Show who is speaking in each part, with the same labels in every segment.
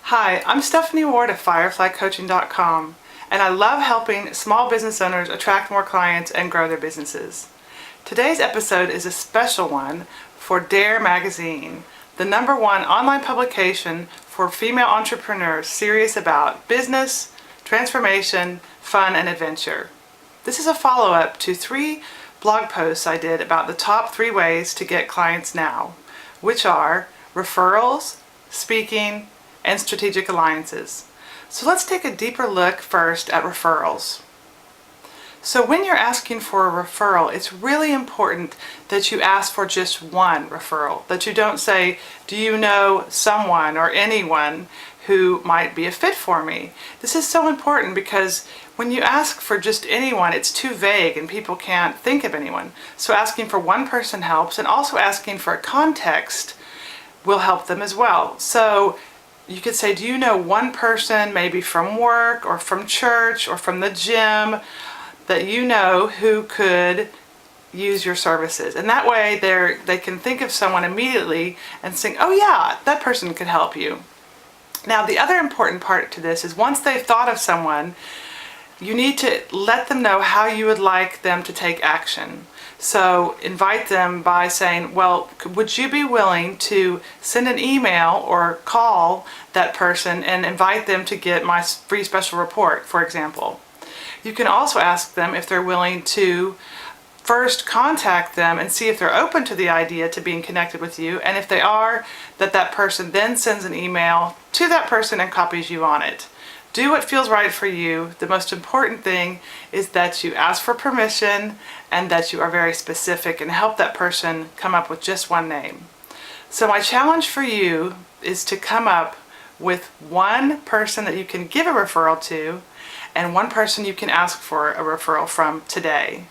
Speaker 1: Hi, I'm Stephanie Ward of FireflyCoaching.com, and I love helping small business owners attract more clients and grow their businesses. Today's episode is a special one for Dare Magazine, the #1 online publication for female entrepreneurs serious about business, transformation, fun, and adventure. This is a follow-up to 3 blog posts I did about the top 3 ways to get clients now, which are referrals, speaking, and strategic alliances. So let's take a deeper look first at referrals. So when you're asking for a referral, it's really important that you ask for just one referral, that you don't say, do you know someone or anyone who might be a fit for me? This is so important because when you ask for just anyone, it's too vague and people can't think of anyone. So asking for one person helps, and also asking for a context will help them as well. So you could say, do you know one person, maybe from work or from church or from the gym, that you know who could use your services? And that way they can think of someone immediately and think, oh yeah, that person could help you. Now the other important part to this is once they've thought of someone, you need to let them know how you would like them to take action. So invite them by saying, well, would you be willing to send an email or call that person and invite them to get my free special report, for example. You can also ask them if they're willing to first contact them and see if they're open to the idea to being connected with you, and if they are, that person then sends an email to that person and copies you on it. Do what feels right for you. The most important thing is that you ask for permission and that you are very specific and help that person come up with just one name. So my challenge for you is to come up with one person that you can give a referral to and one person you can ask for a referral from today.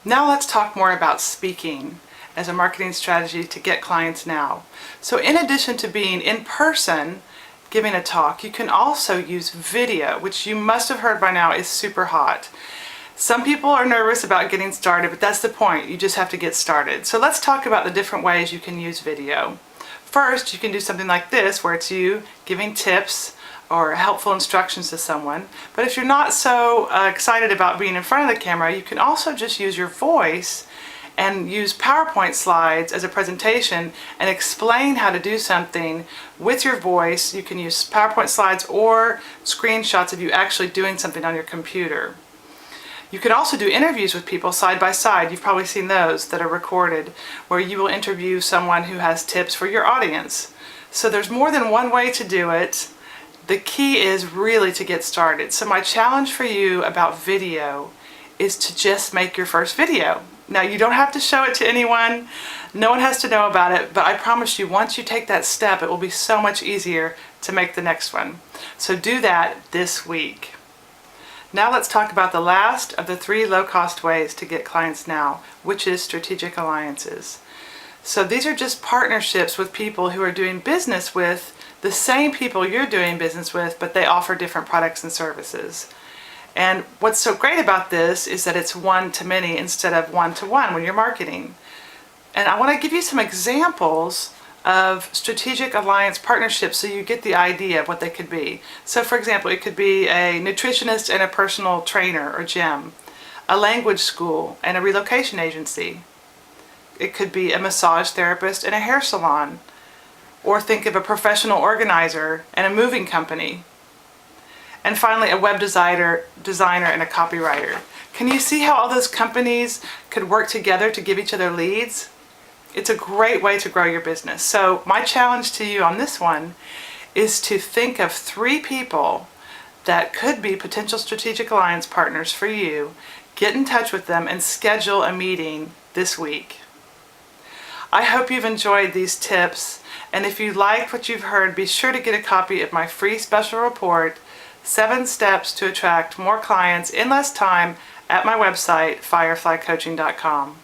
Speaker 1: Now let's talk more about speaking as a marketing strategy to get clients now. So in addition to being in person, giving a talk, you can also use video, which you must have heard by now is super hot. Some people are nervous about getting started, but that's the point. You just have to get started. So let's talk about the different ways you can use video. First, you can do something like this, where it's you giving tips or helpful instructions to someone. But if you're not so excited about being in front of the camera, you can also just use your voice and use PowerPoint slides as a presentation and explain how to do something with your voice. You can use PowerPoint slides or screenshots of you actually doing something on your computer. You can also do interviews with people side by side. You've probably seen those that are recorded, where you will interview someone who has tips for your audience. So there's more than one way to do it. The key is really to get started. So my challenge for you about video is to just make your first video. Now you don't have to show it to anyone, no one has to know about it, but I promise you once you take that step it will be so much easier to make the next one. So do that this week. Now let's talk about the last of the 3 low-cost ways to get clients now, which is strategic alliances. So these are just partnerships with people who are doing business with the same people you're doing business with, but they offer different products and services. And what's so great about this is that it's one-to-many instead of one-to-one when you're marketing. And I want to give you some examples of strategic alliance partnerships so you get the idea of what they could be. So for example, it could be a nutritionist and a personal trainer or gym, a language school and a relocation agency. It could be a massage therapist and a hair salon. Or think of a professional organizer and a moving company. And finally, a web designer and a copywriter. Can you see how all those companies could work together to give each other leads? It's a great way to grow your business. So my challenge to you on this one is to think of 3 people that could be potential strategic alliance partners for you. Get in touch with them and schedule a meeting this week. I hope you've enjoyed these tips, and if you like what you've heard, be sure to get a copy of my free special report, 7 Steps to Attract More Clients in Less Time, at my website, fireflycoaching.com.